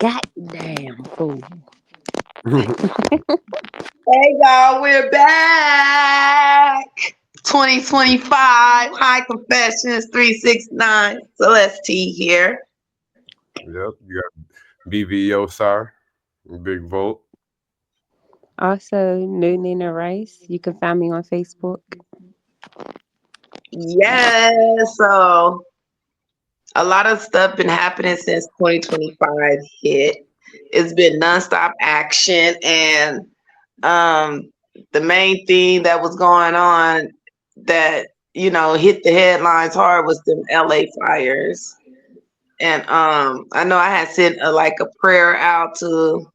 Goddamn fool. Hey y'all, we're back. 2025 High Confessions 369. Celeste here. Yep, you got BVO, sir. Big Vote. Also, New Nina Rice. You can find me on Facebook. Yes, so a lot of stuff been happening since 2025 hit. It's been nonstop action, and um, the main thing that was going on that hit the headlines hard was the LA fires. And I know I had sent a prayer out to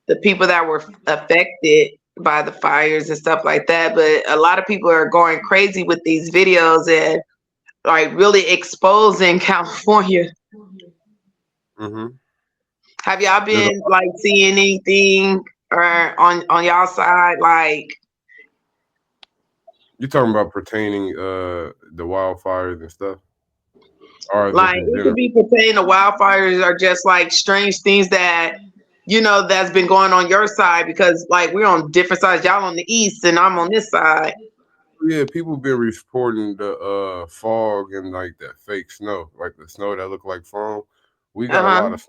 the people that were affected by the fires and stuff like that. But a lot of people are going crazy with these videos and like really exposing California. Mm-hmm. Have y'all There's a, been like seeing anything or on y'all side like you talking about pertaining the wildfires and stuff, or just in it could general? be pertaining to wildfires or just like strange things that that's been going on your side because like we're on different sides. Y'all on the east and I'm on this side. Yeah, people been reporting the fog and like that fake snow, like the snow that look like foam. We got a Uh-huh. lot of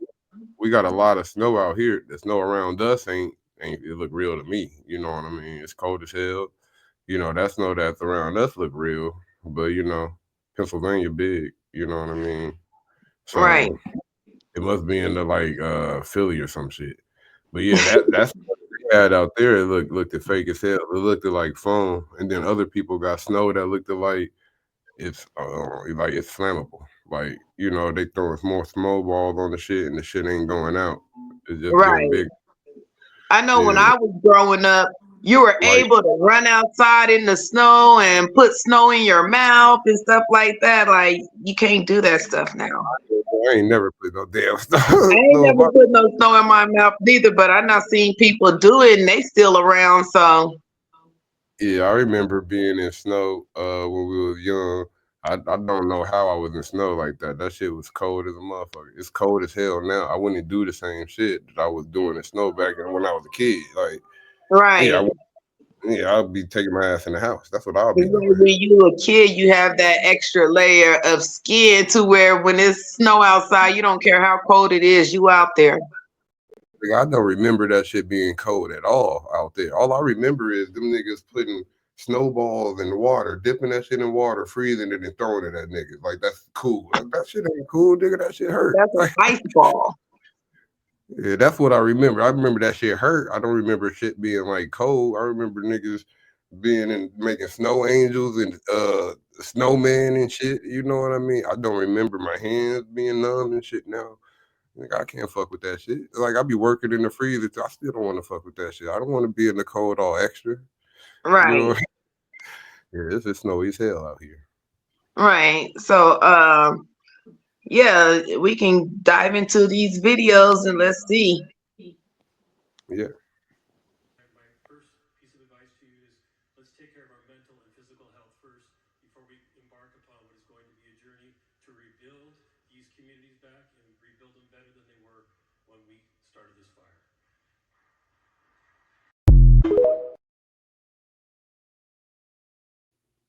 we got a lot of snow out here. The snow around us ain't it look real to me. You know what I mean? It's cold as hell. That snow that's around us look real, but Pennsylvania big. You know what I mean? Right. So it must be in the like Philly or some shit. But yeah, that's what we had out there. It looked at fake as hell. It looked at like foam, and then other people got snow that looked at like it's flammable. Like they throwing more snowballs on the shit, and the shit ain't going out. It's just getting Right. big. I know when Yeah, I was growing up, you were like able to run outside in the snow and put snow in your mouth and stuff like that. Like you can't do that stuff now. I ain't never put no damn I ain't snow in never my. put no snow in my mouth neither, but I not seen people do it and they still around. So Yeah, I remember being in snow when we was young. I don't know how I was in snow like that. That shit was cold as a motherfucker. It's cold as hell now. I wouldn't do the same shit that I was doing in snow back when I was a kid. Like, yeah, right. I'll be taking my ass in the house. That's what I'll be It's like doing. when you a kid, you have that extra layer of skin to where when it's snow outside, you don't care how cold it is, you out there. Like, I don't remember that shit being cold at all out there. All I remember is them niggas putting snowballs in the water, dipping that shit in water, freezing it, and throwing it at niggas. Like that's cool. Like that shit ain't cool, nigga. That shit hurt. That's an ice ball. Yeah, that's what I remember. I remember that shit hurt. I don't remember shit being like cold. I remember niggas being in making snow angels and snowman and shit. You know what I mean? I don't remember my hands being numb and shit now. Like I can't fuck with that shit. Like I be working in the freezer. I still don't want to fuck with that shit. I don't want to be in the cold all extra. You Right. know? Yeah, it's just snowy as hell out here. Right. So yeah, we can dive into these videos and let's see. Yeah.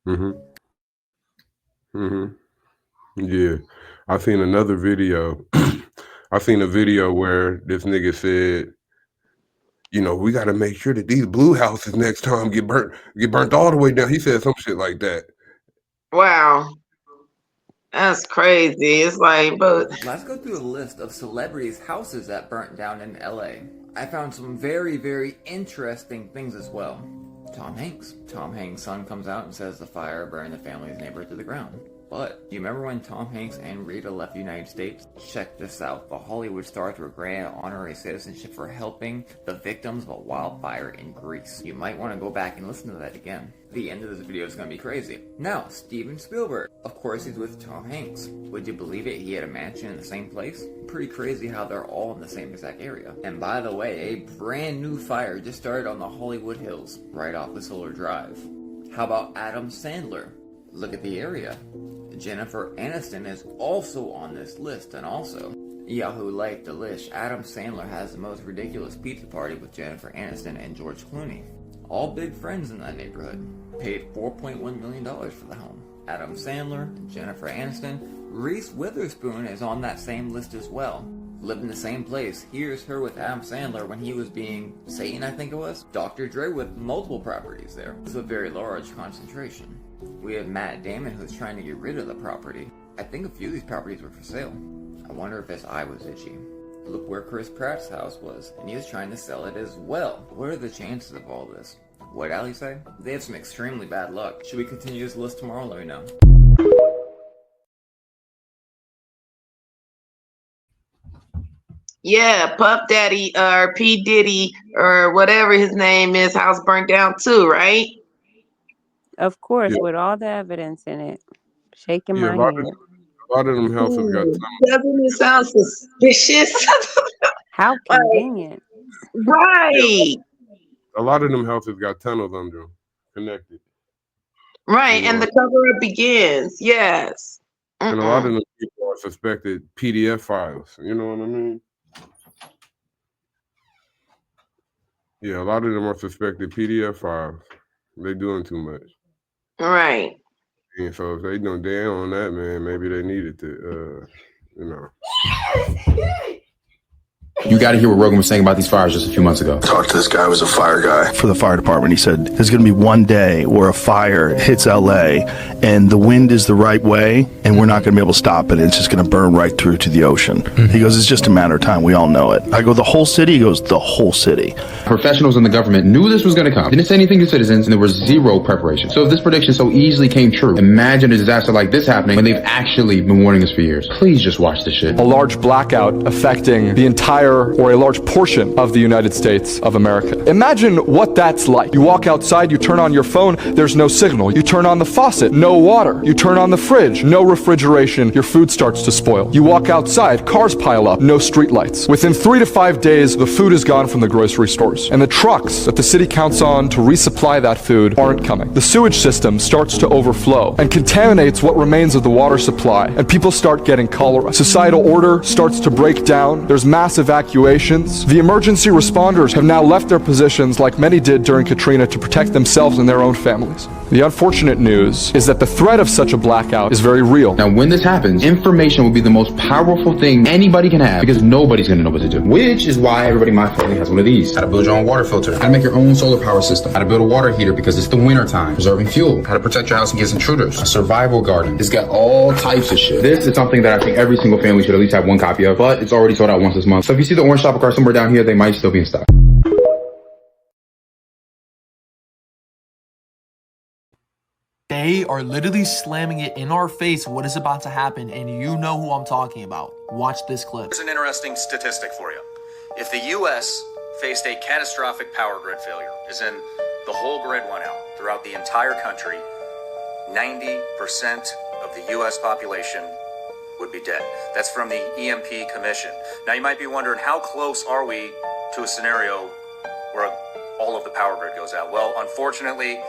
Mhm. Mhm. Yeah. I seen another video. I seen a video where this nigga said, we got to make sure that these blue houses next time get burnt all the way down. He said some shit like that. Wow. That's crazy. It's like, but Let's go through a list of celebrities' houses that burnt down in LA. I found some very, very interesting things as well. Tom Hanks. Tom Hanks' son comes out and says the fire burned the family's neighbor to the ground. But do you remember when Tom Hanks and Rita left the United States? Check this out. The Hollywood stars were granted honorary citizenship for helping the victims of a wildfire in Greece. You might want to go back and listen to that again. The end of this video is going to be crazy. Now, Steven Spielberg. Of course, he's with Tom Hanks. Would you believe it? He had a mansion in the same place? Pretty crazy how they're all in the same exact area. And by the way, a brand new fire just started on the Hollywood Hills, right off the Solar Drive. How about Adam Sandler? Look at the area. Jennifer Aniston is also on this list, and also, Yahoo Life Delish, Adam Sandler has the most ridiculous pizza party with Jennifer Aniston and George Clooney. All big friends in that neighborhood. Paid $4.1 million for the home. Adam Sandler, Jennifer Aniston, Reese Witherspoon is on that same list as well. Lived in the same place. Here's her with Adam Sandler when he was being Satan, I think it was. Dr. Dre with multiple properties there. It's a very large concentration. We have Matt Damon who's trying to get rid of the property. I think a few of these properties were for sale. I wonder if his eye was itchy. Look where Chris Pratt's house was, and he was trying to sell it as well. What are the chances of all this? What'd Ali say? They have some extremely bad luck. Should we continue this list tomorrow? Let me know. Yeah, Puff Daddy or P. Diddy or whatever his name is, house burnt down too, right? Of course, Yeah, with all the evidence in it. Shaking yeah. my head. A lot of them houses got Doesn't it sound suspicious? How Like, convenient. yeah, right, a lot of them houses got tunnels under them, connected. right, You and know, the cover up begins. Yes. and a lot of Mm-mm. them people are suspected PDF files. You know what I mean? Yeah, a lot of them are suspected PDF files. They doing too much. Right. And so if they don't down on that, man, maybe they needed to, you know. You got to hear what Rogan was saying about these fires just a few months ago. Talked to this guy who was a fire guy for the fire department. He said there's going to be one day where a fire hits LA and the wind is the right way and we're not going to be able to stop it. It's just going to burn right through to the ocean. He goes, it's just a matter of time. We all know it. I go, the whole city? He goes, the whole city. Professionals in the government knew this was going to come. Didn't say anything to citizens, and there was zero preparation. So if this prediction so easily came true, imagine a disaster like this happening when they've actually been warning us for years. Please just watch this shit. A large blackout affecting the entire or a large portion of the United States of America. Imagine what that's like. You walk outside, you turn on your phone, there's no signal. You turn on the faucet, no water. You turn on the fridge, no refrigeration, your food starts to spoil. You walk outside, cars pile up, no streetlights. Within 3 to 5 days, the food is gone from the grocery stores. And the trucks that the city counts on to resupply that food aren't coming. The sewage system starts to overflow and contaminates what remains of the water supply, and people start getting cholera. Societal order starts to break down. There's mass evacuations. The emergency responders have now left their positions like many did during Katrina to protect themselves and their own families. The unfortunate news is that the threat of such a blackout is very real. Now, when this happens, information will be the most powerful thing anybody can have because nobody's going to know what to do. Which is why everybody in my family has one of these. How to build your own water filter. How to make your own solar power system. How to build a water heater because it's the winter time. Preserving fuel. How to protect your house against intruders. A survival garden. It's got all types of shit. This is something that I think every single family should at least have one copy of, but it's already sold out once this month. So if you see the orange shopper cart somewhere down here, they might still be in stock. They are literally slamming it in our face what is about to happen, and you know who I'm talking about. Watch this clip. Here's an interesting statistic for you. If the U.S. faced a catastrophic power grid failure, as in the whole grid went out throughout the entire country, 90% of the U.S. population would be dead. That's from the EMP Commission. Now you might be wondering, how close are we to a scenario where all of the power grid goes out? Well, unfortunately,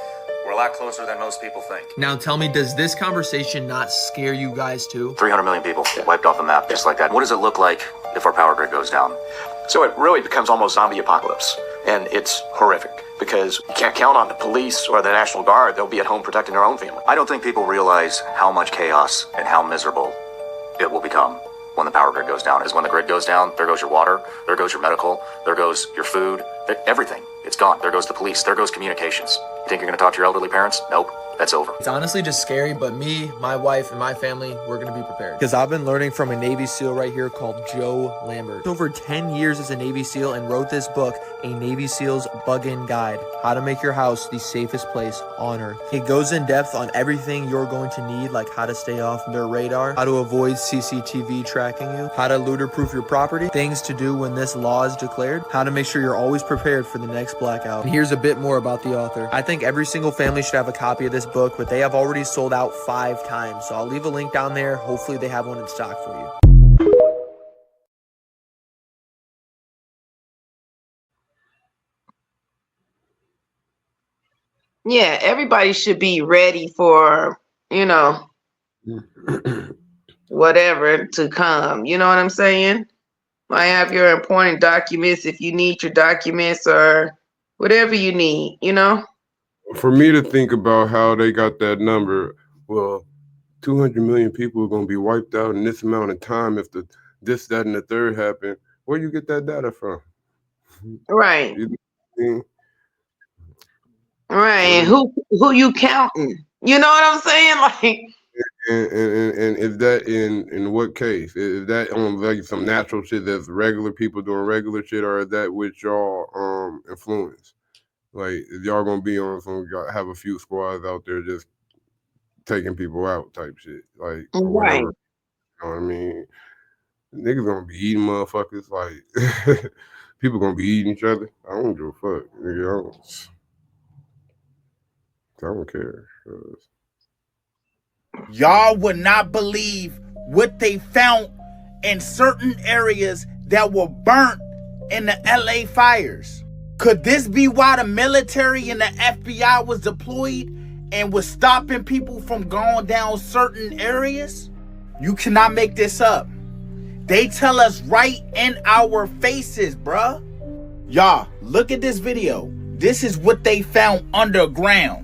we're a lot closer than most people think. Now tell me, does this conversation not scare you guys too? 300 million people wiped off the map just like that. What does it look like if our power grid goes down? So it really becomes almost zombie apocalypse. And it's horrific because you can't count on the police or the National Guard. They'll be at home protecting their own family. I don't think people realize how much chaos and how miserable it will become when the power grid goes down. Is when the grid goes down, there goes your water, there goes your medical, there goes your food, everything. It's gone. There goes the police, there goes communications. You think you're going to talk to your elderly parents? Nope. That's over. It's honestly just scary, but me, my wife, and my family, we're going to be prepared. Because I've been learning from a Navy SEAL right here called Joe Lambert. Over 10 years as a Navy SEAL and wrote this book, A Navy SEAL's Bug-In Guide, How to Make Your House the Safest Place on Earth. It goes in depth on everything you're going to need, like how to stay off their radar, how to avoid CCTV tracking you, how to looter-proof your property, things to do when this law is declared, how to make sure you're always prepared for the next blackout. And here's a bit more about the author. I think every single family should have a copy of this book, but they have already sold out 5 times. So I'll leave a link down there. Hopefully they have one in stock for you. Yeah, everybody should be ready for, whatever to come. You know what I'm saying? I have your important documents if you need your documents or whatever you need, you know? For me to think about how they got that number, well, 200 million people are going to be wiped out in this amount of time if the this, that, and the third happen. Where you get that data from? Right. You know what I mean? Right. Where And do who you counting? You know what I'm saying? Like, and is that in what case? Is that on like some natural shit that's regular people doing regular shit, or is that with y'all influence? Like, is y'all gonna be on some have a few squads out there just taking people out type shit, like for right. whatever. You know what I mean? Niggas gonna be eating motherfuckers. Like people gonna be eating each other. I don't give a fuck. Nigga, I don't care. Y'all would not believe what they found in certain areas that were burnt in the LA fires. Could this be why the military and the FBI was deployed and was stopping people from going down certain areas? You cannot make this up. They tell us right in our faces, bruh. Y'all, look at this video. This is what they found underground.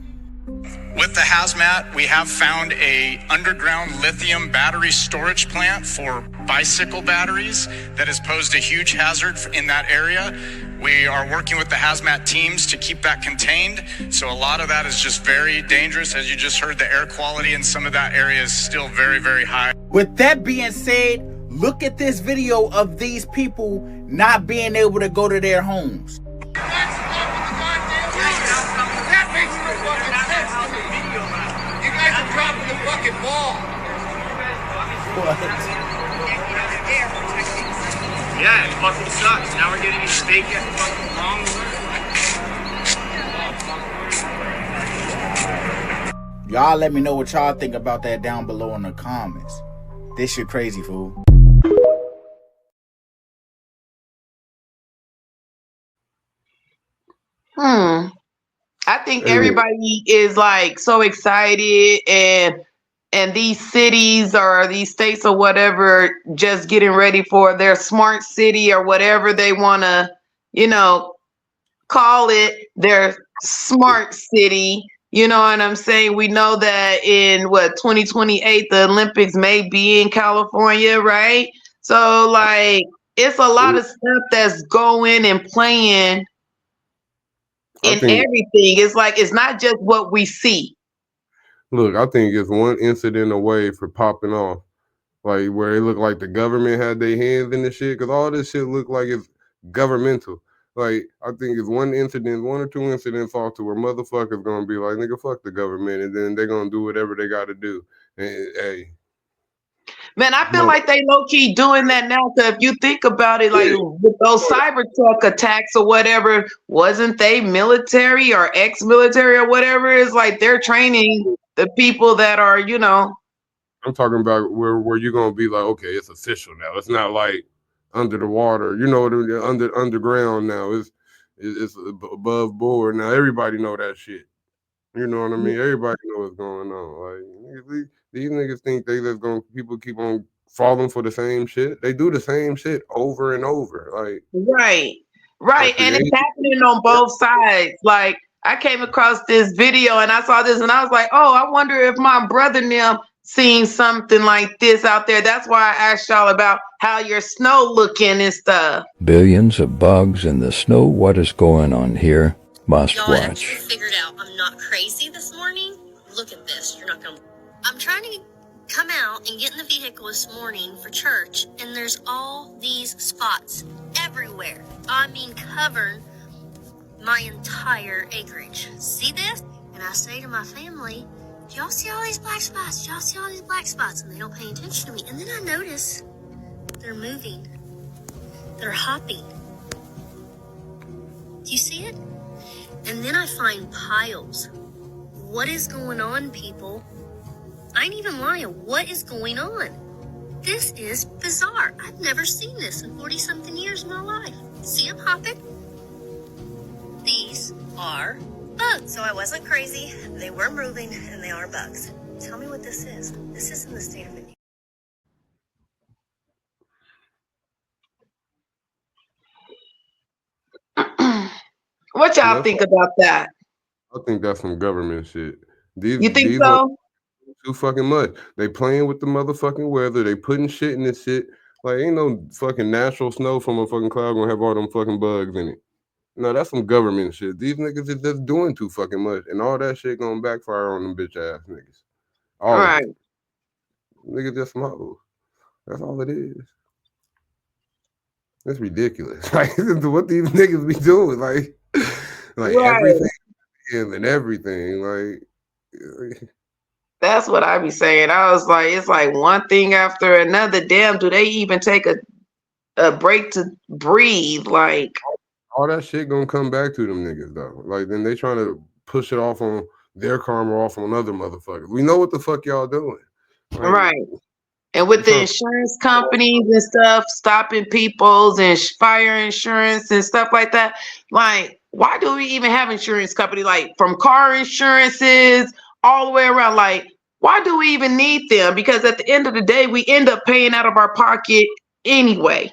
With the hazmat, we have found a underground lithium battery storage plant for bicycle batteries that has posed a huge hazard in that area. We are working with the hazmat teams to keep that contained. So a lot of that is just very dangerous. As you just heard, the air quality in some of that area is still very, very high. With that being said, look at this video of these people not being able to go to their homes. Yeah, it fucking sucks. Now we're getting a steak at fucking wrong way. Y'all let me know what y'all think about that down below in the comments. This shit crazy, fool. I think Hey, look, everybody is like so excited and these cities or these states or whatever just getting ready for their smart city or whatever they want to, you know, call it their smart city. You know what I'm saying? We know that in 2028 the Olympics may be in California, right? So like it's a lot of stuff that's going and playing I in think everything. It's like it's not just what we see. look, I think it's one incident away for popping off. Like where it looked like the government had their hands in the shit, because all this shit look like it's governmental. Like I think it's one incident, one or two incidents off to where motherfuckers gonna be like, nigga, fuck the government, and then they're gonna do whatever they gotta do. And hey, Man, I feel mother, like they low key doing that now. So if you think about it, like with those cyber truck attacks or whatever, wasn't they military or ex-military or whatever? It's like they're training the people that are, you know. I'm talking about where you're gonna be like, okay, it's official now. It's not like under the water, you know, underground now. It's above board now. Everybody know that shit. You know what I mean? Everybody know what's going on. Like these niggas think they just gonna people keep on falling for the same shit. They do the same shit over and over. Like Right. by Right. And it's creating. happening on both sides. Like I came across this video and I saw this and I was like, oh, I wonder if my brother and them seen something like this out there. That's why I asked y'all about how your snow looking and stuff. Billions of bugs in the snow. What is going on here? Must Y'all watch. actually figured out I'm not crazy this morning. Look at this. You're not gonna. I'm trying to come out and get in the vehicle this morning for church, and there's all these spots everywhere. I mean, covering my entire acreage. See this? And I say to my family, do y'all see all these black spots? Do y'all see all these black spots? And they don't pay attention to me. And then I notice they're moving. They're hopping. Do you see it? And then I find piles. What is going on, people? I ain't even lying. What is going on? This is bizarre. I've never seen this in 40-something years of my life. See them hopping? These are bugs. So I wasn't crazy. They were moving, and they are bugs. Tell me what this is. This is in the state of Indiana. What And y'all that's think about that? I think that's some government shit. You think These so? too fucking much. They playing with the motherfucking weather. They putting shit in this shit. Like ain't no fucking natural snow from a fucking cloud gonna have all them fucking bugs in it. No, that's some government shit. These niggas is just doing too fucking much, and all that shit gonna backfire on them bitch ass niggas. All of Right. it. Niggas just some hoes. That's all it is. It's ridiculous. Like what these niggas be doing, like Right. everything and everything. That's what I be saying. I was like, it's like one thing after another. Damn, do they even take a break to breathe? Like, all that shit gonna come back to them niggas though. Like then they trying to push it off on their karma off on other motherfuckers. We know what the fuck y'all doing. Like right. And with the insurance companies and stuff stopping people's and fire insurance and stuff like that, like, why do we even have insurance company? Like from car insurances all the way around. Like, why do we even need them? Because at the end of the day, we end up paying out of our pocket anyway.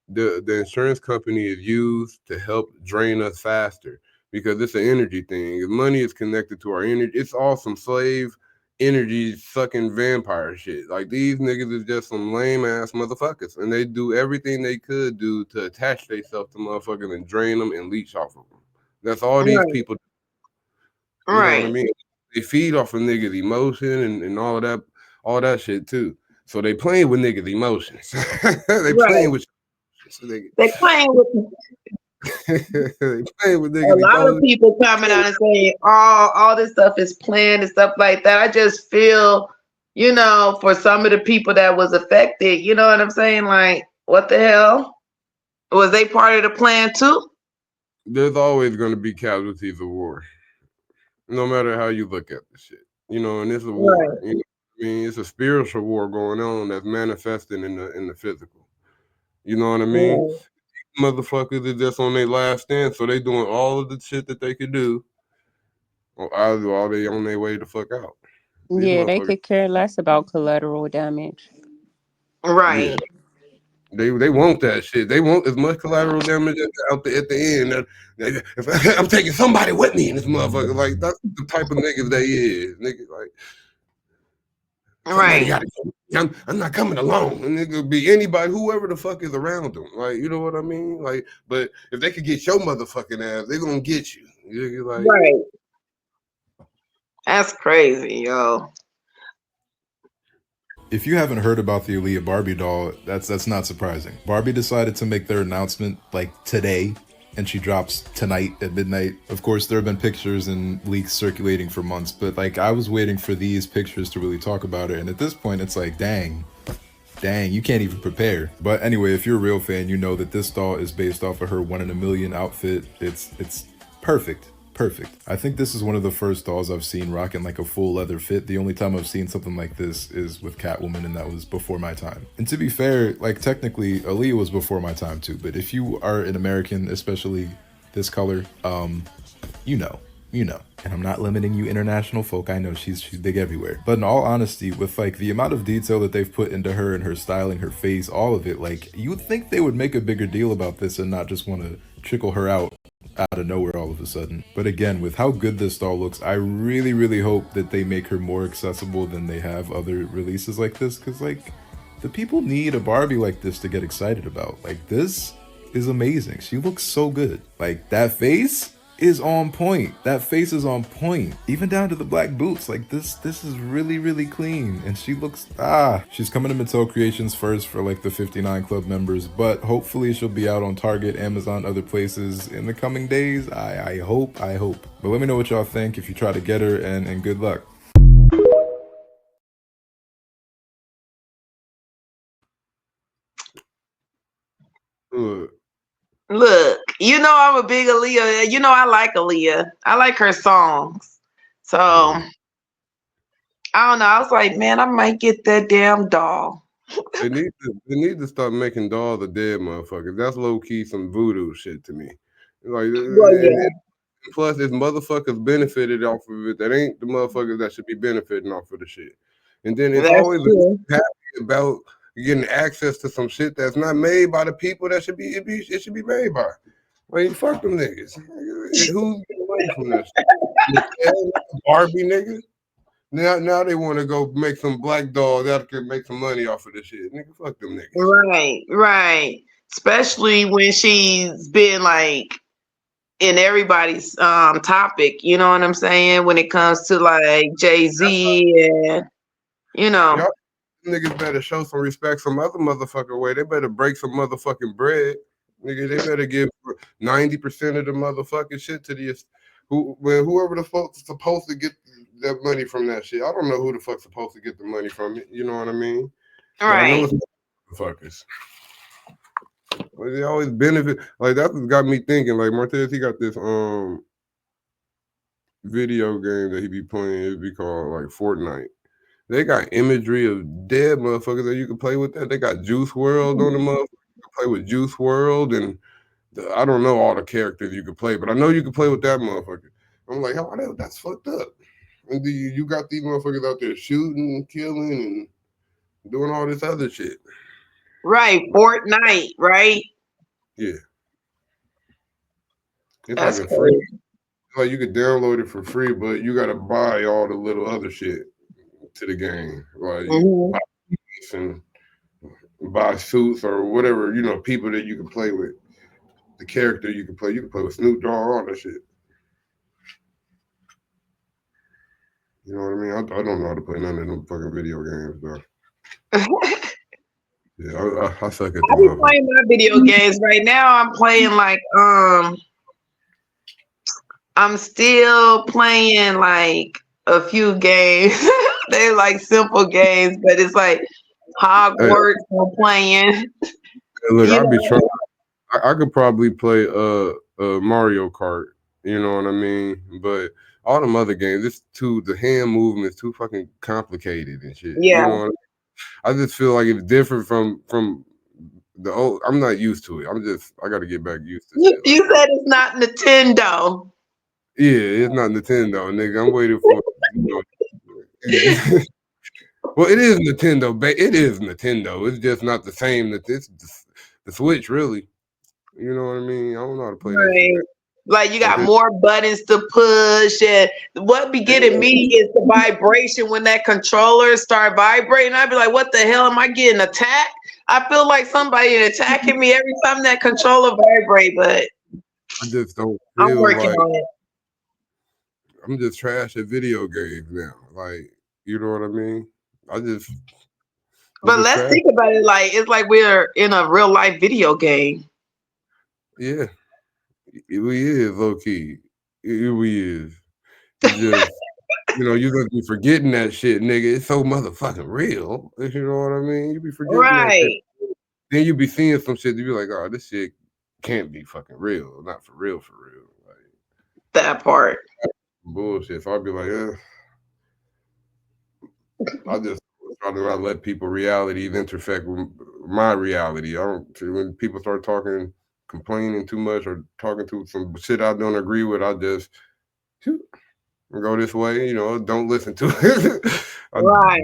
the insurance company is used to help drain us faster because it's an energy thing. If money is connected to our energy, it's all some slave energy sucking vampire shit. Like these niggas is just some lame ass motherfuckers, and they do everything they could do to attach themselves to motherfuckers and drain them and leech off of them. That's all these Right. people. You know what I Right. mean? They feed off of niggas' emotion and all that shit too. So they playing with niggas' emotions. They Right. playing with They playing with they playing with a niggas' lot of emotions. people coming out and saying all this stuff is planned and stuff like that. I just feel, for some of the people that was affected, you know what I'm saying? Like, what the hell? Was they part of the plan too? There's always going to be casualties of war, no matter how you look at the shit. And it's a war. Right. I mean, it's a spiritual war going on that's manifesting in the physical. You know what I mean? Right. Motherfuckers is just on their last stand, so they doing all of the shit that they could do, or either are they on their way to fuck out. These Yeah, they motherfuckers, could care less about collateral damage. yeah, Right. they want that shit. They want as much collateral damage out there at the end. If I'm taking somebody with me in this motherfucker, like that's the type of niggas they is. Niggas like somebody Right. got to go. I'm not coming alone. And it could be anybody, whoever the fuck is around them. Like, you know what I mean? Like, but if they could get your motherfucking ass, they gonna get you. You're like, Right. That's crazy, yo. If you haven't heard about the Aaliyah Barbie doll, that's not surprising. Barbie decided to make their announcement like today, and she drops tonight at midnight. Of course, there have been pictures and leaks circulating for months, but like I was waiting for these pictures to really talk about it, and at this point, it's like, dang, you can't even prepare. But anyway, if you're a real fan, you know that this doll is based off of her 1 in a Million outfit. It's perfect. Perfect. I think this is one of the first dolls I've seen rocking like a full leather fit. The only time I've seen something like this is with Catwoman, and that was before my time. And to be fair, like technically Aaliyah was before my time too, but if you are an American, especially this color, you know. And I'm not limiting you international folk. I know she's big everywhere. But in all honesty, with like the amount of detail that they've put into her and her styling, her face, all of it, like you would think they would make a bigger deal about this and not just want to trickle her out of nowhere all of a sudden. But again, with how good this doll looks, I really, really hope that they make her more accessible than they have other releases like this, because like the people need a Barbie like this to get excited about. Like this is amazing. She looks so good. Like that face is on point. That face is on point. Even down to the black boots. Like this is really, really clean. And she looks, she's coming to Mattel Creations first for like the 59 Club members, but hopefully she'll be out on Target, Amazon, other places in the coming days. I hope. But let me know what y'all think if you try to get her, and good luck. Look, I'm a big Aaliyah. I like Aaliyah. I like her songs. So I don't know. I was like, man, I might get that damn doll. they need to stop making dolls of dead motherfuckers. That's low key some voodoo shit to me. Like, Well, yeah. plus, if motherfuckers benefited off of it, that ain't the motherfuckers that should be benefiting off of the shit. And then it's That's always true. happy about getting access to some shit that's not made by the people that it should be made by. Like, fuck them niggas. Who's getting money from that shit? Barbie nigga? Now they want to go make some black doll that can make some money off of this shit. Nigga, fuck them niggas. Right. Especially when she's been like in everybody's topic, you know what I'm saying? When it comes to like Jay-Z and Y'all niggas better show some respect some other motherfucker way. They better break some motherfucking bread. Nigga, they better give 90% of the motherfucking shit to the whoever the fuck's supposed to get that money from that shit. I don't know who the fuck's supposed to get the money from it. You know what I mean? But I know it's motherfuckers. But they always benefit. Like that's what got me thinking. Like Martez, he got this video game that he be playing. It be called like Fortnite. They got imagery of dead motherfuckers that you can play with that. They got Juice World on the motherfucker. You can play with Juice World and I don't know all the characters you can play, but I know you can play with that motherfucker. I'm like, how that's fucked up. And you got these motherfuckers out there shooting, killing, and doing all this other shit. Right, Fortnite, right? Yeah. It's That's like a free. Like you could download it for free, but you gotta buy all the little other shit to the game. Like buy and buy suits or whatever, people that you can play with. The character you can play with Snoop Dogg, all that shit. You know what I mean? I don't know how to play none of them fucking video games, though. Yeah, I suck at I be playing my video games right now. I'm playing like I'm still playing like a few games. They're like simple games, but it's like Hogwarts I'm playing. Look, I'd be trying. I could probably play Mario Kart. You know what I mean? But all them other games, the hand movement is too fucking complicated and shit. Yeah. You know what I mean? I just feel like it's different from the old. I'm not used to it. I got to get back used to it. You said it's not Nintendo. Yeah, it's not Nintendo, nigga. I'm waiting for. Well, it is Nintendo. It is Nintendo. It's just not the same. That it's the Switch, really. You know what I mean? I don't know how to play that shit. Like you got more buttons to push, and what be getting me is the vibration when that controller start vibrating. I'd be like, "What the hell am I getting attacked?" I feel like somebody attacking me every time that controller vibrate, but I just don't. I'm working on it. I'm just trash at video games now. Like, you know what I mean? But let's think about it. Like it's like we're in a real life video game. Yeah. We is low key. We is. It's just, you're gonna be forgetting that shit, nigga. It's so motherfucking real. You know what I mean? You be forgetting that shit. Then you be seeing some shit. You be like, oh, this shit can't be fucking real. Not for real, for real. Like that part. Bullshit. So I'd be like, I just try to not let people realities intersect with my reality. I don't. When people start talking, complaining too much, or talking to some shit I don't agree with, I just go this way. Don't listen to it. Right.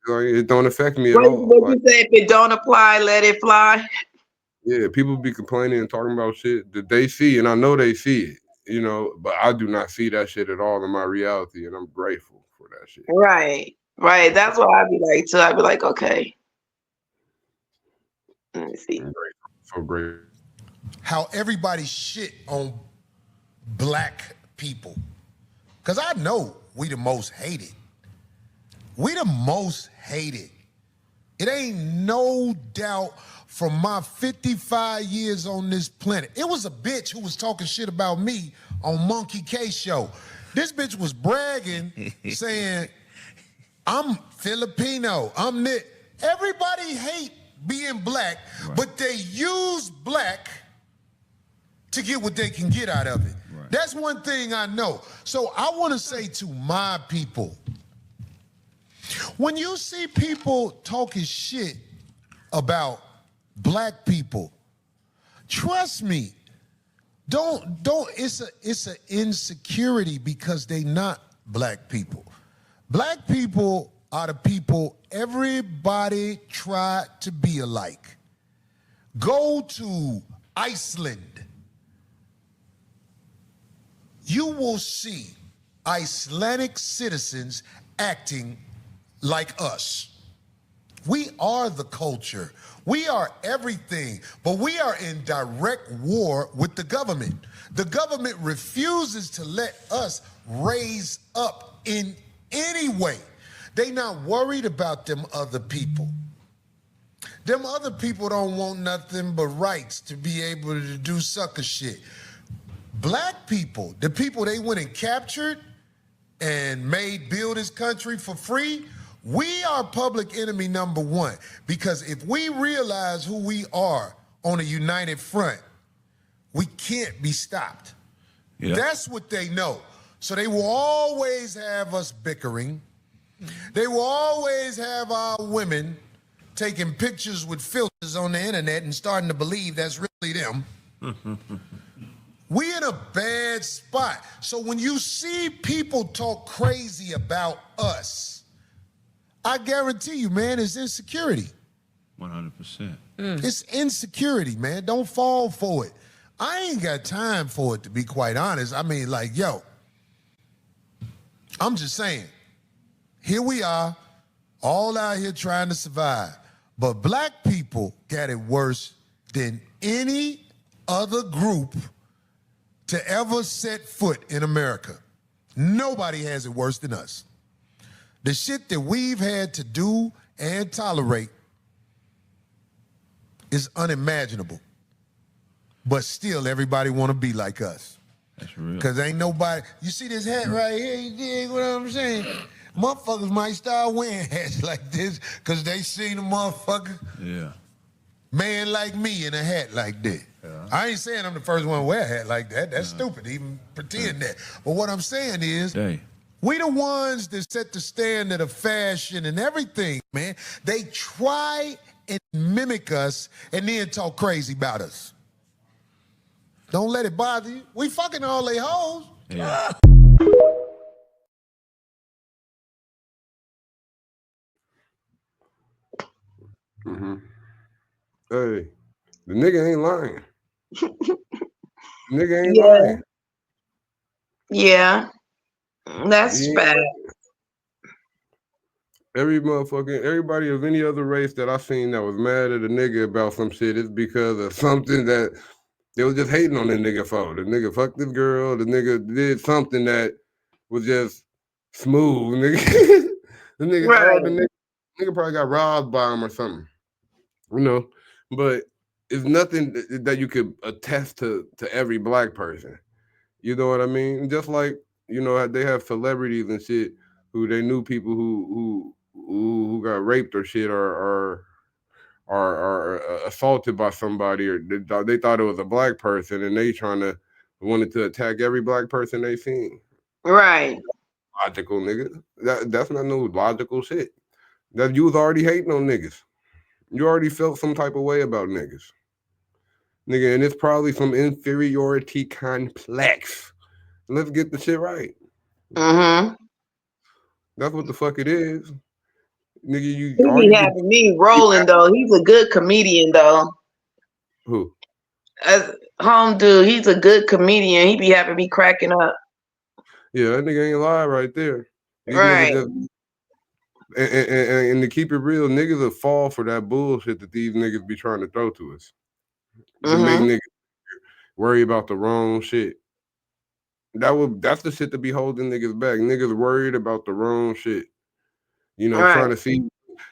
It don't affect me at all. What you say? If it don't apply, let it fly. Yeah, people be complaining and talking about shit that they see, and I know they see it. But I do not see that shit at all in my reality, and I'm grateful for that shit. Right. That's what I'd be like too. I'd be like, okay. Let me see. So great. How everybody shit on black people. Because I know we the most hated. We the most hated. It ain't no doubt from my 55 years on this planet. It was a bitch who was talking shit about me on Monkey K show. This bitch was bragging, saying, I'm Filipino, I'm this. Everybody hate being black, but they use black to get what they can get out of it. That's one thing I know. So I want to say to my people, when you see people talking shit about black people, trust me, it's an insecurity because they not black people. Black people are the people everybody tried to be alike. Go to Iceland. you will see Icelandic citizens acting like us. We are the culture. We are everything, but we are in direct war with the government. The government refuses to let us raise up in any way. They not worried about them other people. Them other people don't want nothing but rights to be able to do sucker shit. Black people, the people they went and captured and made build this country for free, we are public enemy number one. Because if we realize who we are on a united front, we can't be stopped. Yeah. That's what they know. So they will always have us bickering. They will always have our women taking pictures with filters on the internet and starting to believe that's really them. We in a bad spot. So when you see people talk crazy about us, I guarantee you, man, it's insecurity. 100%. It's insecurity, man. Don't fall for it. I ain't got time for it, to be quite honest. I mean, like, yo, I'm just saying, here we are, all out here trying to survive. But black people got it worse than any other group to ever set foot in America. Nobody has it worse than us. The shit that we've had to do and tolerate is unimaginable. But still, everybody want to be like us. That's real. Because ain't nobody, you see this hat right here, you dig what I'm saying? Motherfuckers might start wearing hats like this because they seen a motherfucker, man like me in a hat like that. Yeah. I ain't saying I'm the first one to wear a hat like that. That's stupid, even pretend that. But what I'm saying is, we the ones that set the standard of fashion and everything, man. They try and mimic us and then talk crazy about us. Don't let it bother you. We fucking all they hoes. Yeah. Hey, the nigga ain't lying. Nigga ain't lying. Yeah, that's bad. Everybody of any other race that I seen that was mad at a nigga about some shit is because of something that they was just hating on the nigga for. The nigga fucked this girl. The nigga did something that was just smooth. Nigga, the nigga, Right. the nigga probably got robbed by him or something. You know, but it's nothing that you could attest to every black person. You know what I mean? Just like, you know, they have celebrities and shit who they knew people who got raped or shit or assaulted by somebody, or they thought it was a black person and they wanted to attack every black person they seen. Right. Logical niggas. That's not no logical shit. That you was already hating on niggas. You already felt some type of way about niggas. Nigga, and it's probably some inferiority complex. Let's get the shit right. Mm-hmm. That's what the fuck it is. Nigga, He be having me rolling, though. He's a good comedian, though. Who? Home dude, he's a good comedian. He be having me cracking up. Yeah, that nigga ain't lie right there. These Right. niggas just, and to keep it real, niggas will fall for that bullshit that these niggas be trying to throw to us. To make niggas worry about the wrong shit. That's the shit that be holding niggas back. Niggas worried about the wrong shit. You know,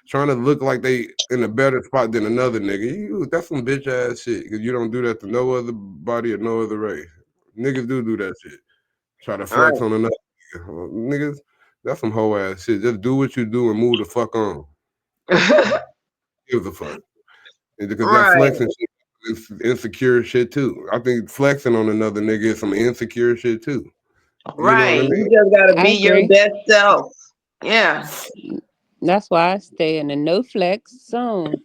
trying to look like they in a better spot than another nigga. That's some bitch ass shit. Because you don't do that to no other body or no other race. Niggas do that shit. Try to flex on another nigga. Niggas, that's some hoe ass shit. Just do what you do and move the fuck on. Give a fuck. Because that flexing shit is insecure shit too. I think flexing on another nigga is some insecure shit too. Right. You know what I mean? You just gotta be your best self. Yeah. That's why I stay in a no flex zone.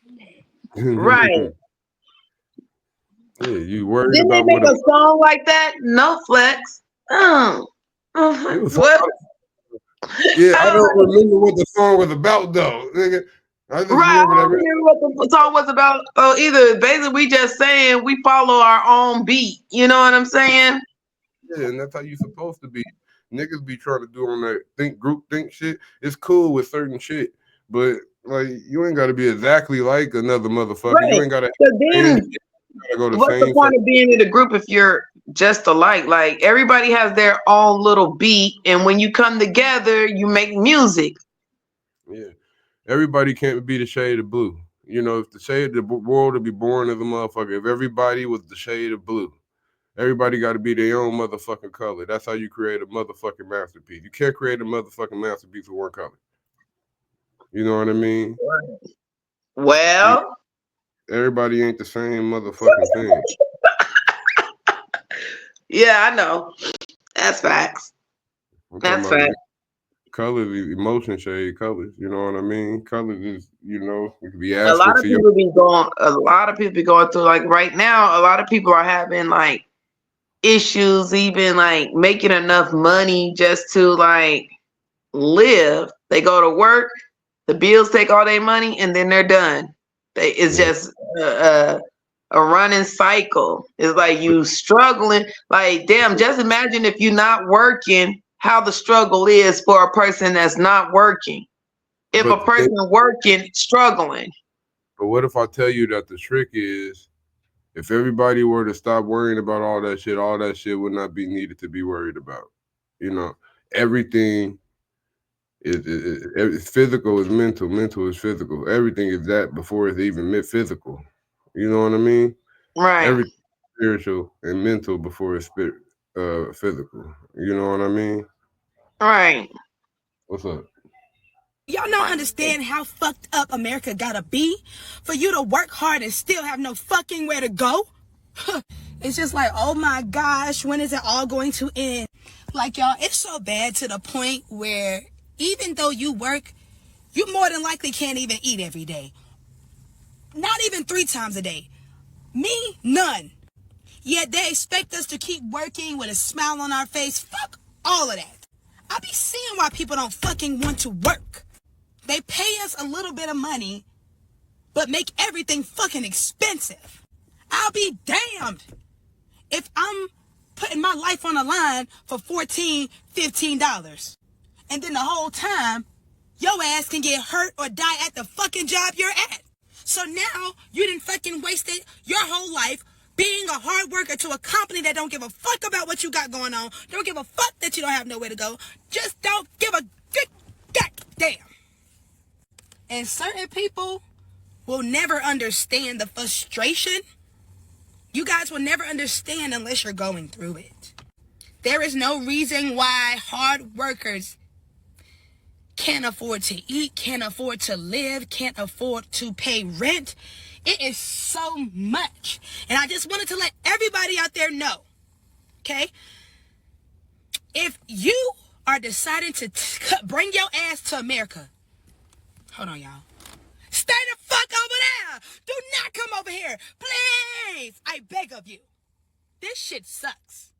Right. Yeah, you worried Didn't about they make what a song like that? No flex. It was What? Yeah, I don't remember what the song was about though, nigga. I just Right, I remember don't remember what the song was about. Either basically we just saying we follow our own beat. You know what I'm saying? Yeah, and that's how you supposed to be. Niggas be trying to do on that group think shit. It's cool with certain shit, but like you ain't got to be exactly like another motherfucker. You Right. ain't got to So and then, you gotta go the what's the same point fucking. of being in a group if you're just alike? Like everybody has their own little beat, and when you come together, you make music. Yeah, everybody can't be the shade of blue. You know, if the shade of the world would be born as a motherfucker, if everybody was the shade of blue, everybody got to be their own motherfucking color. That's how you create a motherfucking masterpiece. You can't create a motherfucking masterpiece with one color. You know what I mean? You, Well, everybody ain't the same motherfucking thing. yeah, I know. That's facts. I'm talking That's about facts. colors, emotion shade colors. You know what I mean? Colors is, it could be A lot aspects of of your. people be going. A lot of people be going through like right now. A lot of people are having like issues, even like making enough money just to like live. They go to work, the bills take all their money, and then they're done. It's Yeah. just a running cycle. It's like you struggling. Like, damn, just imagine if you're not working, how the struggle is for a person that's not working. If a But the thing, person working, struggling. but what if I tell you that the trick is, if everybody were to stop worrying about all that shit would not be needed to be worried about. You know, everything physical is mental, mental is physical. Everything is that before it's even physical. You know what I mean? Right. Everything spiritual and mental before it's physical. You know what I mean? Right. What's up? Y'all don't understand how fucked up America gotta be for you to work hard and still have no fucking where to go? It's just like, oh my gosh, when is it all going to end? Like, y'all, it's so bad to the point where even though you work, you more than likely can't even eat every day. Not even 3 times a day. Me, none. Yet they expect us to keep working with a smile on our face. Fuck all of that. I be seeing why people don't fucking want to work. They pay us a little bit of money, but make everything fucking expensive. I'll be damned if I'm putting my life on the line for $14, $15. And then the whole time, your ass can get hurt or die at the fucking job you're at. So now you done fucking wasted your whole life being a hard worker to a company that don't give a fuck about what you got going on. Don't give a fuck that you don't have nowhere to go. Just don't give a good goddamn. And certain people will never understand the frustration. You guys will never understand unless you're going through it. There is no reason why hard workers can't afford to eat, can't afford to live, can't afford to pay rent. It is so much. And I just wanted to let everybody out there know, okay? If you are deciding to bring your ass to America, hold on, y'all. Stay the fuck over there. Do not come over here. Please. I beg of you. This shit sucks.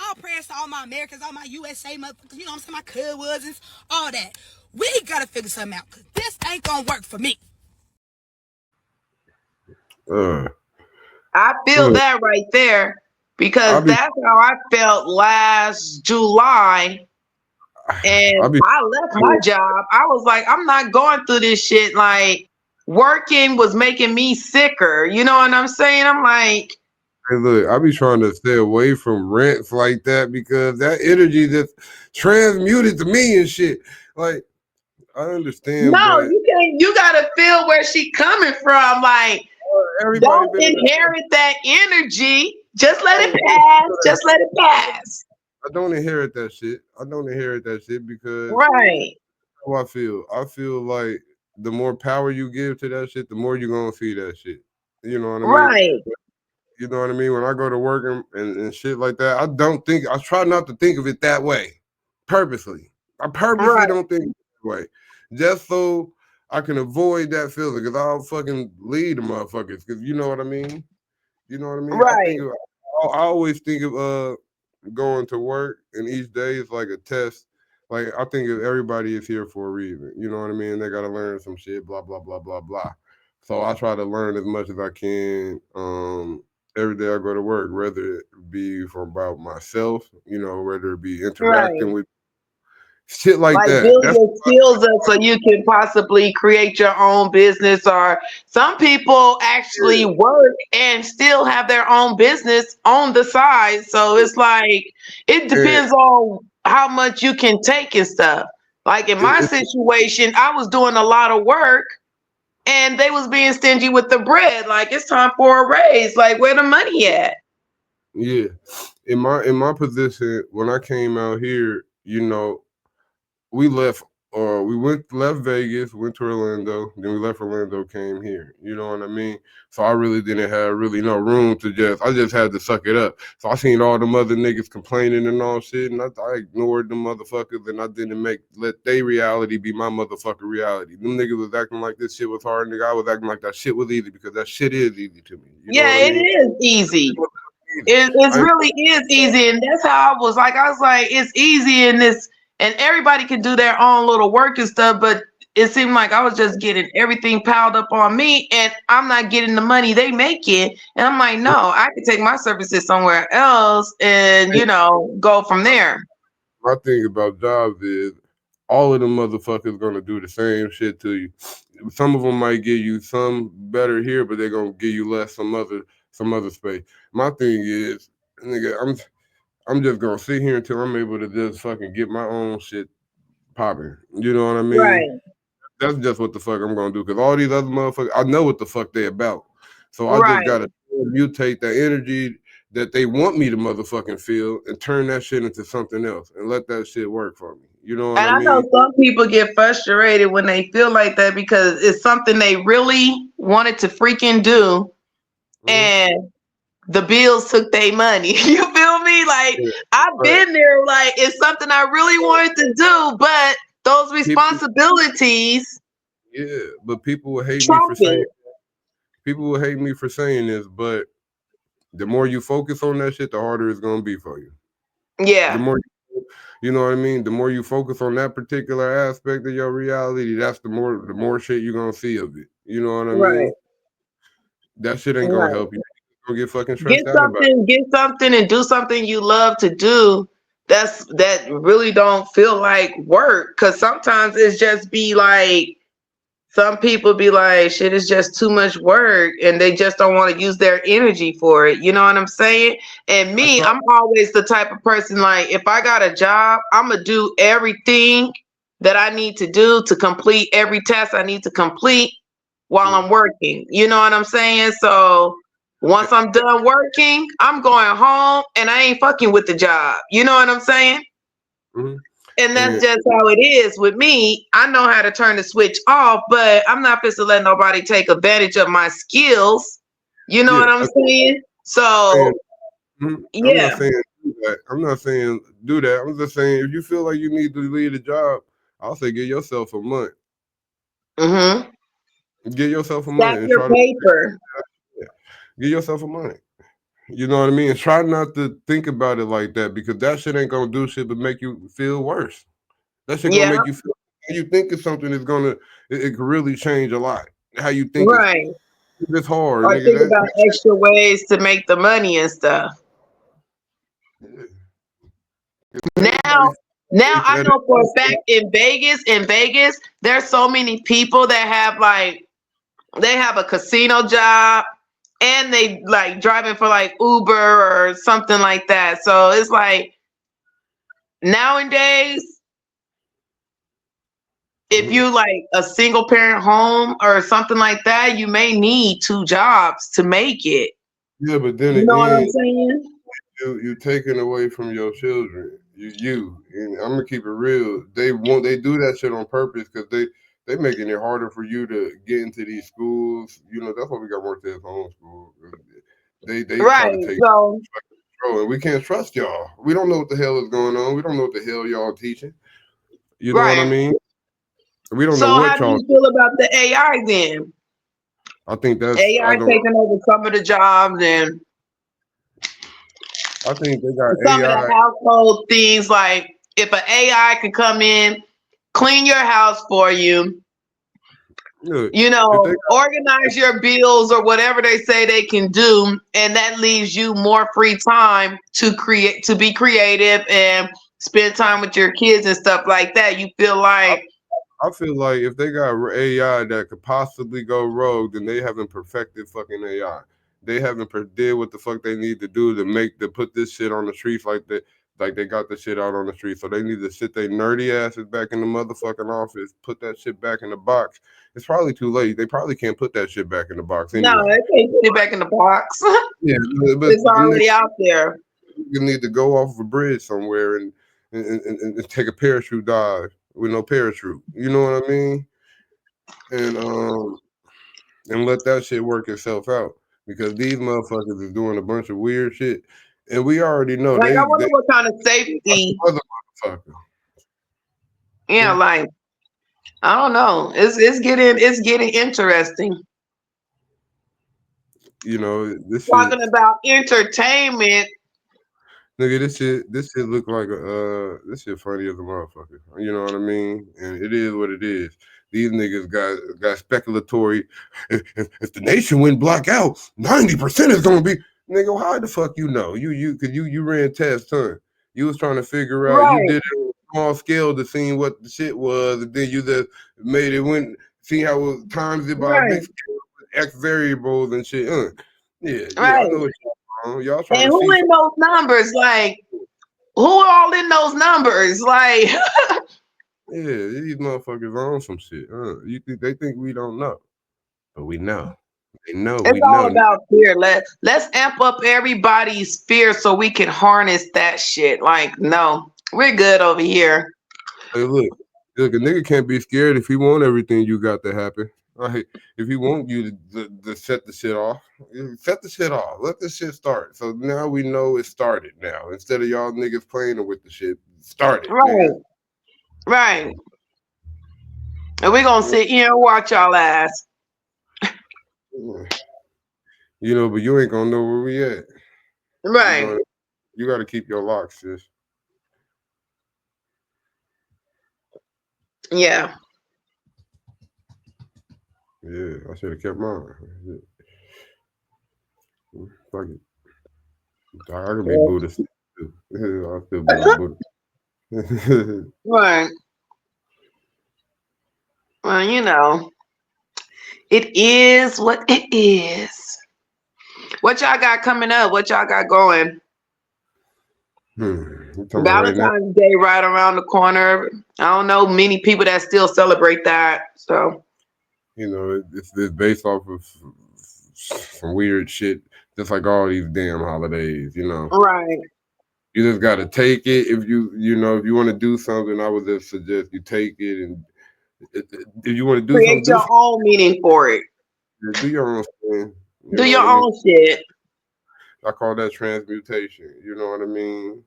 All prayers to all my Americans, all my USA motherfuckers, you know what I'm saying, my cousins, all that. We gotta figure something out, because this ain't gonna work for me. I feel Look, that right there I'll because be, that's how I felt last July. And I'll be. I left my job. I was like, I'm not going through this shit. Like, working was making me sicker. You know what I'm saying? I'm like, Hey, look, I be trying to stay away from rants like that because that energy just transmuted to me and shit. Like, I understand, no, but you can't. You gotta feel where she coming from. Like, everybody don't been in inherit that energy. Just let it that. pass. Just let it pass. I don't inherit that shit. I don't inherit that shit because Right. how I feel. I feel like the more power you give to that shit, the more you're gonna see that shit. You know what I mean? Right. You know what I mean? When I go to work and shit like that, I try not to think of it that way. Purposely. I purposely Right. don't think that way. Just so I can avoid that feeling. Cause I'll fucking lead the motherfuckers. Cause you know what I mean? You know what I mean? Right. I always think of going to work and each day is like a test. Like I think if everybody is here for a reason. You know what I mean? They gotta learn some shit, blah, blah, blah, blah, blah. So I try to learn as much as I can every day I go to work, whether it be from about myself, whether it be Right. interacting with shit like Like that. build That's your skills up so you can possibly create your own business, or some people actually work and still have their own business on the side. So it's like it and depends on how much you can take and stuff. Like in my it, situation, I was doing a lot of work and they was being stingy with the bread. Like it's time for a raise. Like where the money at? yeah. In my position, when I came out here, we left we left Vegas, went to Orlando, then we left Orlando, came here. You know what I mean? So I really didn't have really no room to I just had to suck it up. So I seen all them other niggas complaining and all shit, and I ignored them motherfuckers, and I didn't let their reality be my motherfucking reality. Them niggas was acting like this shit was hard, nigga. I was acting like that shit was easy because that shit is easy to me. You know Yeah, what I it mean? is easy. It I really is easy, and that's how I was like. I was like, it's easy in this, and everybody can do their own little work and stuff. But it seemed like I was just getting everything piled up on me, and I'm not getting the money they making. And I'm like, no, I could take my services somewhere else, and go from there. my thing about jobs is all of them motherfuckers gonna do the same shit to you. Some of them might give you some better here, but they're gonna give you less some other space. My thing is, nigga, I'm just gonna sit here until I'm able to just fucking get my own shit popping. You know what I mean? Right, That's just what the fuck I'm gonna do. Cause all these other motherfuckers, I know what the fuck they about. So I just right. gotta mutate the energy that they want me to motherfucking feel and turn that shit into something else and let that shit work for me. You know what And I I mean? know some people get frustrated when they feel like that because it's something they really wanted to freaking do, Mhm. and the bills took their money. You feel me? Like Yeah. I've But been there. Like it's something I really wanted to do, but those people, responsibilities yeah, but people will hate me for trump saying it. this, but the more you focus on that shit, the harder it's gonna be for you. The Yeah, more you know what I mean, the more you focus on that particular aspect of your reality, that's the more shit you're gonna see of it. You know what I right, mean? That shit ain't gonna right. help you. You're gonna get fucking stressed out about Get something, and do something you love to do. That really don't feel like work. Cause sometimes it's just be like some people be like, shit is just too much work and they just don't want to use their energy for it. You know what I'm saying? And it. I me, thought, I'm always the type of person like, if I got a job, I'm going to do everything that I need to do to complete every task I need to complete while mm, I'm working. You know what I'm saying? So once I'm done working, I'm going home and I ain't fucking with the job. You know what I'm saying? mhm. And that's And just how it is with me. I know how to turn the switch off, but I'm not supposed to let nobody take advantage of my skills. You know yeah, what I'm that's what saying? I'm saying. So, I'm not yeah. saying do that. I'm not saying do that. I'm just saying if you feel like you need to leave the job, I'll say give yourself a month. Mm-hmm. Give yourself a month Stack and your try to paper. give yourself a month. You know what I mean? And try not to think about it like that because that shit ain't gonna do shit but make you feel worse. That shit gonna Yeah, make you feel how you think of something is gonna it can really change a lot. How you think is right. it's hard, Or nigga. think That about extra ways to make the money and stuff. everybody Now, now faith I at know for a it. fact in Vegas, there's so many people that have like they have a casino job and they like driving for like Uber or something like that. So it's like nowadays, if Mhm. you like a single parent home or something like that, you may need two jobs to make it. Yeah, but then You know what I'm again, saying? you taking away from your children. And I'm gonna keep it real. They do that shit on purpose because they making it harder for you to get into these schools. You know that's why we got more kids homeschool. They try to Right. take So control, and we can't trust y'all. We don't know what the hell is going on. We don't know what the hell y'all teaching. You know what I right. mean? We don't So know how what do y'all. you feel about the AI then? I think that's. I AI don't. taking over some of the jobs and I think they got some of the AI. household things like if an AI could come in, clean your house for you, Look, You know, organize your bills or whatever they say they can do, and that leaves you more free time to be creative and spend time with your kids and stuff like that. You feel like I feel like if they got AI that could possibly go rogue, then they haven't perfected fucking AI. They haven't did what the fuck they need to do to put this shit on the streets like they got the shit out on the street. So they need to sit their nerdy asses back in the motherfucking office, put that shit back in the box. It's probably too late. They probably can't put that shit back in the box no, anyway. they can't put it back in the box. Yeah, but It's already out there. you need to go off a bridge somewhere and take a parachute dive with no parachute. You know what I mean? And let that shit work itself out because these motherfuckers is doing a bunch of weird shit, and we already know Like, I they wonder what kind of safety. other motherfucker. Yeah, like I don't know. It's getting interesting. You know this shit. Talking about entertainment. Nigga, this shit look like this shit funny as a motherfucker. You know what I mean? And it is what it is. These niggas got speculatory. If the nation went blackout, 90% is gonna be nigga. How the fuck you know? You ran tests, huh? You was trying to figure out. You Right. did it on a small scale to see what the shit was, and then you just made it went see how it times it by a big Right. scale with X variables and shit. Yeah, I Right. know what y'all trying And to who see. in those numbers? Like, who all in those numbers? Like, Yeah, these motherfuckers on some shit. They think we don't know, but we know. They know it's we all know. about fear. Let's amp up everybody's fear so we can harness that shit. Like, no, we're good over here. Hey, look, a nigga can't be scared if he want everything you got to happen. Like, if he want you to set the shit off, set the shit off. Let the shit start. So now we know it started. Now instead of y'all niggas playing with the shit, started, Right. nigga. Right. And we're gonna sit here and watch y'all ass. You know, but you ain't gonna know where we at. Right. You got to keep your locks, sis. Yeah. Yeah, I should have kept mine. Fuck it. I could be Buddhist too. I'll still be a Buddhist. Right. Well, you know, it is what it is. What y'all got coming up? What y'all got going? You talking about right now? Valentine's Day right around the corner. I don't know many people that still celebrate that. So, You know, it's based off of some weird shit, just like all these damn holidays. You know, right. you just got to take it. If if you want to do something, I would just suggest you take it, and if you want to do Create something, your own meaning for it. do your own thing. You Do know your what I mean? own shit. I call that transmutation. You know what I mean?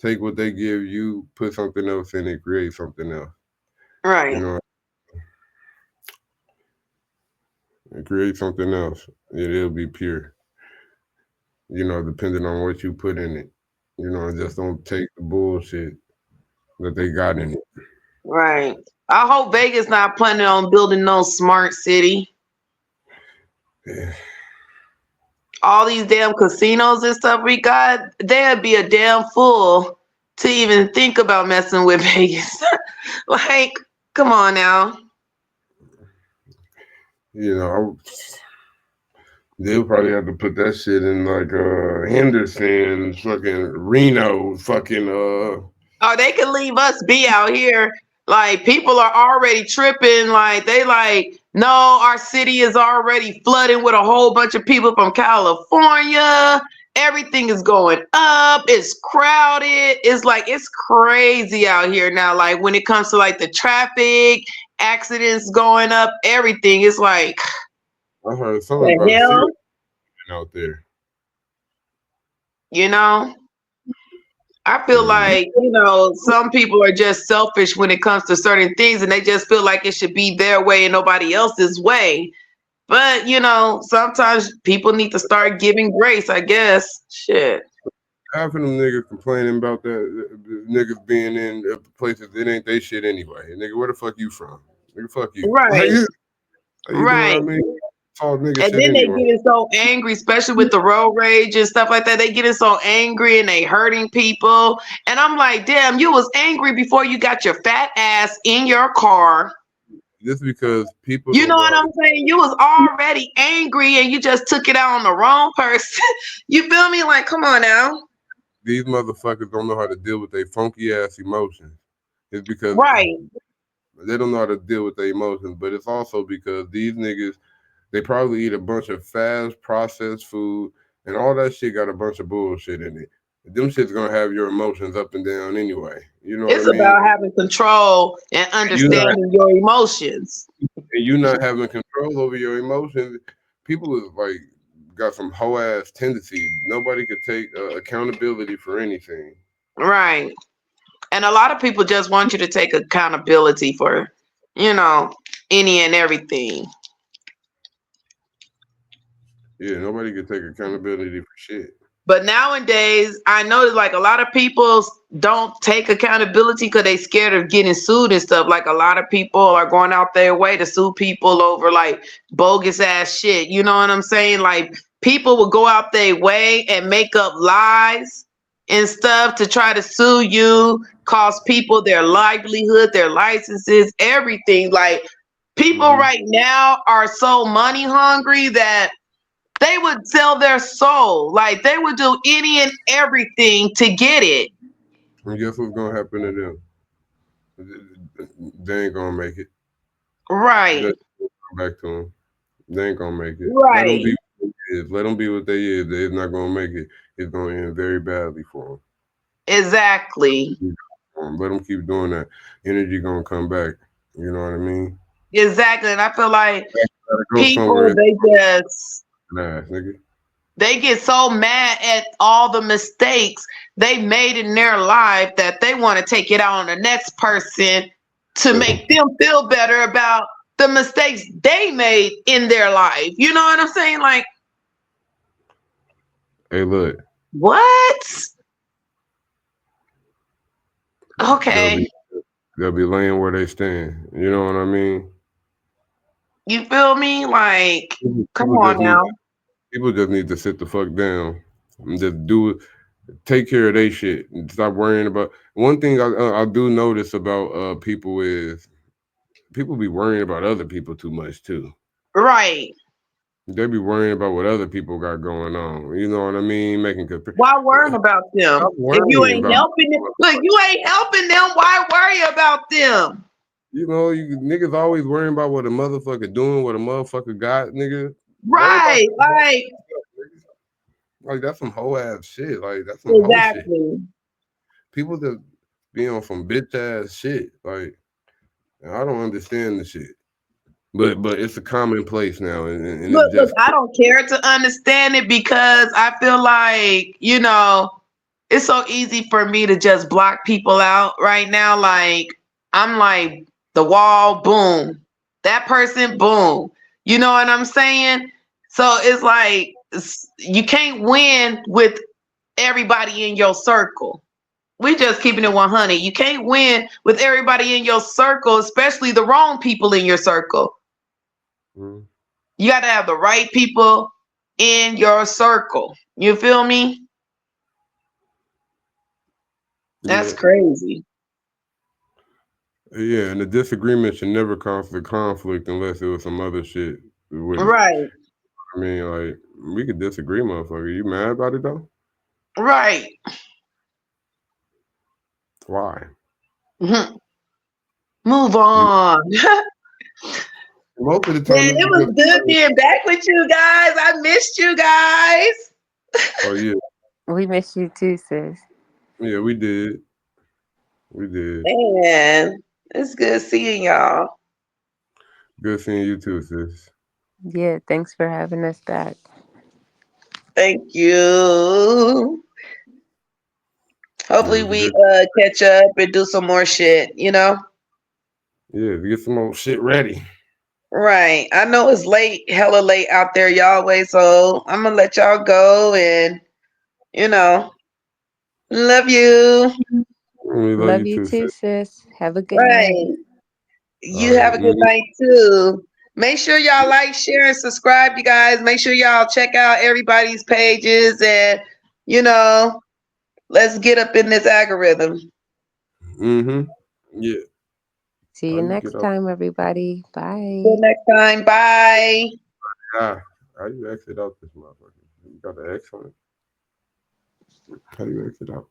Take what they give you, put something else in it, create something else. Right. You know, and create something else. It'll be pure. You know, depending on what you put in it. You know, just don't take the bullshit that they got in it. Right. I hope Vegas not planning on building no smart city. Yeah. All these damn casinos and stuff we got, they'd be a damn fool to even think about messing with Vegas. Like, come on now. You know, they'll probably have to put that shit in like Henderson, fucking Reno, fucking Oh, they can leave us be out here. Like, people are already tripping. Like, they like, no, our city is already flooding with a whole bunch of people from California. Everything is going up. It's crowded. It's like, it's crazy out here now. Like, when it comes to like the traffic, accidents going up, everything is like, I heard something the about a hell? serial out there. You know? I feel like, some people are just selfish when it comes to certain things and they just feel like it should be their way and nobody else's way. But, sometimes people need to start giving grace, I guess. Shit. Half of them niggas complaining about the niggas being in places it ain't they shit anyway. Nigga, where the fuck you from? Nigga, fuck you. Right. You know what I Right. mean? All nigga And shit then they anyway. getting so angry, especially with the road rage and stuff like that. They getting so angry and they hurting people. And I'm like, damn, you was angry before you got your fat ass in your car. Just because people You don't know know what how I'm to. saying? You was already angry and you just took it out on the wrong person. You feel me? Like, come on now. These motherfuckers don't know how to deal with their funky ass emotions. It's because Right. they don't know how to deal with their emotions, but it's also because these niggas, they probably eat a bunch of fast processed food and all that shit got a bunch of bullshit in it. Them shit's gonna have your emotions up and down anyway. You know what I It's mean? about having control and And you not understanding your emotions. and you not having control over your emotions. People is like got some hoe ass tendencies. Nobody could take accountability for anything. Right. And a lot of people just want you to take accountability for, you know, any and everything. Yeah, nobody could take accountability for shit. But nowadays, I notice like a lot of people don't take accountability because they scared of getting sued and stuff. Like a lot of people are going out their way to sue people over like bogus ass shit. You know what I'm saying? Like people will go out their way and make up lies and stuff to try to sue you, cost people their livelihood, their licenses, everything. Like people Mm-hmm. right now are so money hungry that they would sell their soul. Like they would do any and everything to get it. And guess what's gonna happen to them? They ain't gonna make it. Right. Just come back to them. They ain't gonna make it. Let them Right. be what they is. Let them be what they is. They're not gonna make it. It's gonna end very badly for Exactly. them. Let them keep doing that. Energy gonna come back. You know what I mean? Exactly. And I feel like Gotta go somewhere people and ass, nigga. they get so mad at all the mistakes they made in their life that they want to take it out on the next person to make them feel better about the mistakes they made in their life. You know what I'm saying? Like, Hey, look, what? they'll Okay. be they'll be laying where they stand. You know what I mean? You feel me? Like, come People on just need now. people just need to sit the fuck down and just do it. Take care of their shit and stop worrying about. One thing I do notice about people is people be worrying about other people too much too. Right. They be worrying about what other people got going on. You know what I mean? Why worrying about them? Stop If you worrying ain't about. helping them, look, you ain't helping them. Why worry about them? You know, you niggas always worrying about what a motherfucker doing, what a motherfucker got, nigga. Worry about Right. Like, like that's some whole ass shit. Like that's some whole shit. exactly. People just be on some bitch ass shit. Like I don't understand the shit. But it's a commonplace now, and it's Look, just I don't care to understand it because I feel like, it's so easy for me to just block people out right now. Like, I'm like the wall, boom. That person, boom. You know what I'm saying? So it's like you can't win with everybody in your circle. We just keeping it 100. You can't win with everybody in your circle, especially the wrong people in your circle. mm, You got to have the right people in your circle. You feel me? That's yeah, crazy. yeah. And the disagreement should never cause the conflict unless it was some other shit with it. Right. I mean, like we could disagree, motherfucker. You mad about it though? Right. Why? Mhm. Move You, on. Man, most of the time, it's it was because good being back with you guys. I missed you guys. oh yeah, We miss you too, sis. yeah, we did, we did. Man, it's good seeing y'all. Good seeing you too, sis. Yeah, thanks for having us back. Thank you. It Hopefully was we good. catch up and do some more shit. Yeah, to get some more shit ready. Right. I know it's late, hella late out there, y'all way, so I'm gonna let y'all go and you know, love you. We love Love you you too, too, sis. sis. Have a good night. Right. All You have right, a good night too. Make sure y'all like, share, and subscribe, you guys. Make sure y'all check out everybody's pages and, let's get up in this algorithm. Mm-hmm. Yeah. See you next time, everybody. Bye. Till next time. Bye. Ah, how you exit out this motherfucker? You got the X on it. How do you exit out?